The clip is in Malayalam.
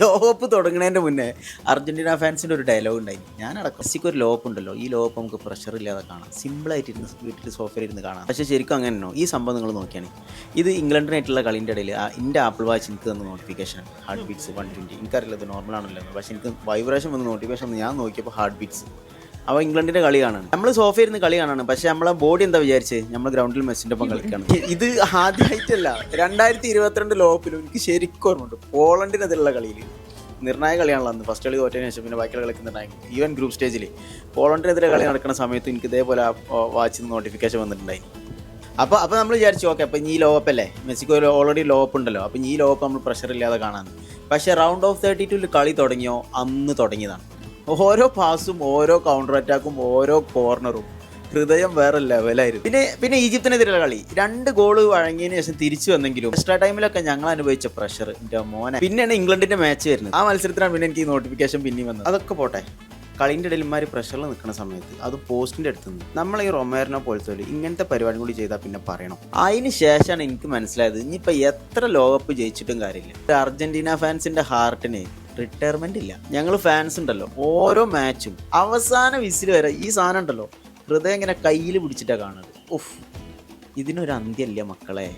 ലോകകപ്പ് തുടങ്ങുന്നതിൻ്റെ മുന്നേ അർജന്റീന ഫാൻസിൻ്റെ ഒരു ഡയലോഗ് ഉണ്ടായി. ഞാനടക്കം മെസ്സിക്ക് ഒരു ലോകപ്പ് ഉണ്ടല്ലോ, ഈ ലോകപ്പ് നമുക്ക് പ്രഷർ ഇല്ലാതെ കാണാം, സിമ്പിളായിട്ട് ഇരുന്ന് വീട്ടിൽ സോഫയിൽ ഇരുന്ന് കാണാം. പക്ഷേ ശരിക്കും അങ്ങനെയാണോ? ഈ സംഭവം നിങ്ങൾ നോക്കിയാണ്, ഇത് ഇംഗ്ലണ്ടിനായിട്ടുള്ള കളീൻ്റെ ഇടയിൽ എൻ്റെ ആപ്പിൾ വാച്ച് എനിക്ക് തന്ന നോട്ടിഫിക്കേഷൻ ഹാർട്ട് ബീറ്റ്സ് 120. എനിക്കറിയില്ല ഇത് നോർമൽ ആണല്ലോ, പക്ഷേ എനിക്ക് വൈബ്രേഷൻ വന്ന് നോട്ടിഫിക്കേഷൻ വന്ന് ഞാൻ നോക്കിയപ്പോൾ ഹാർട്ട് ബീറ്റ്സ്. അപ്പോൾ ഇംഗ്ലണ്ടിൻ്റെ കളി കാണാണ്, നമ്മൾ സോഫയിൽ ഇരുന്ന് കളി കാണാണ്. പക്ഷേ നമ്മളെ ബോഡി എന്താ വിചാരിച്ച് നമ്മൾ ഗ്രൗണ്ടിൽ മെസ്സിൻ്റെ ഒപ്പം കളിക്കണം. ഇത് ആദ്യമായിട്ടല്ല, 2022 ലോകപ്പിലും എനിക്ക് ശരിക്കും ഓർമ്മയുണ്ട്. പോളണ്ടിനെതിരുള്ള കളിയിൽ നിർണായക കളിയാണല്ലോ അന്ന്. ഫസ്റ്റ് കളി തോറ്റതിന് ശേഷം പിന്നെ ബാക്കിയുള്ള കളിക്ക് നിർണായകം. ഈവൻ ഗ്രൂപ്പ് സ്റ്റേജിൽ പോളണ്ടിനെതിരെ കളി നടക്കുന്ന സമയത്ത് എനിക്ക് ഇതേപോലെ വാച്ചിൽ നോട്ടിഫിക്കേഷൻ വന്നിട്ടുണ്ടായി. അപ്പോൾ നമ്മൾ വിചാരിച്ചു ഓക്കെ, അപ്പോൾ ഈ ലോകപ്പല്ലേ, മെസ്സിക്ക് ഒരു ഓൾറെഡി ലോകപ്പ് ഉണ്ടല്ലോ, അപ്പോൾ ഈ ലോകപ്പ് നമ്മൾ പ്രഷർ ഇല്ലാതെ കാണാമെന്ന്. പക്ഷേ റൗണ്ട് ഓഫ് 32 കളി തുടങ്ങിയോ അന്ന് തുടങ്ങിയതാണ്. ഓരോ പാസും ഓരോ കൗണ്ടർ അറ്റാക്കും ഓരോ കോർണറും ഹൃദയം വേറെ ലെവലായിരുന്നു. പിന്നെ ഈജിപ്തിനെതിരെ കളി 2 ഗോള് വഴങ്ങിയതിന് ശേഷം തിരിച്ചു വന്നെങ്കിലും എക്സ്ട്രാ ടൈമിലൊക്കെ ഞങ്ങൾ അനുഭവിച്ച പ്രഷർ എൻ്റെ മോനെ. പിന്നെയാണ് ഇംഗ്ലണ്ടിന്റെ മാച്ച് വരുന്നത്. ആ മത്സരത്തിലാണ് പിന്നെ എനിക്ക് ഈ നോട്ടിഫിക്കേഷൻ പിന്നെയും വന്നത്. അതൊക്കെ പോട്ടെ, കളീൻ്റെ ഇടയിൽ ഇമാര് പ്രഷറിൽ നിൽക്കുന്ന സമയത്ത് അത് പോസ്റ്റിൻ്റെ അടുത്ത് നിന്ന് നമ്മൾ ഈ റൊമേറിനെ പോലത്തെ ഇങ്ങനത്തെ പരിപാടി കൂടി ചെയ്താൽ പിന്നെ പറയണം. അതിന് ശേഷമാണ് എനിക്ക് മനസ്സിലായത് ഇനിയിപ്പോൾ എത്ര ലോകകപ്പ് ജയിച്ചിട്ടും കാര്യമില്ല, അർജന്റീന ഫാൻസിന്റെ ഹാർട്ടിന് റിട്ടയർമെന്റ് ഇല്ല. ഞങ്ങൾ ഫാൻസ് ഉണ്ടല്ലോ, ഓരോ മാച്ചും അവസാന വിസിൽ വരെ ഈ സാധനം ഉണ്ടല്ലോ, ഹൃദയം ഇങ്ങനെ കയ്യിൽ പിടിച്ചിട്ടാണ് കാണുന്നത്. ഉഫ്, ഇതിനൊരു അന്ത്യമില്ല മക്കളെ.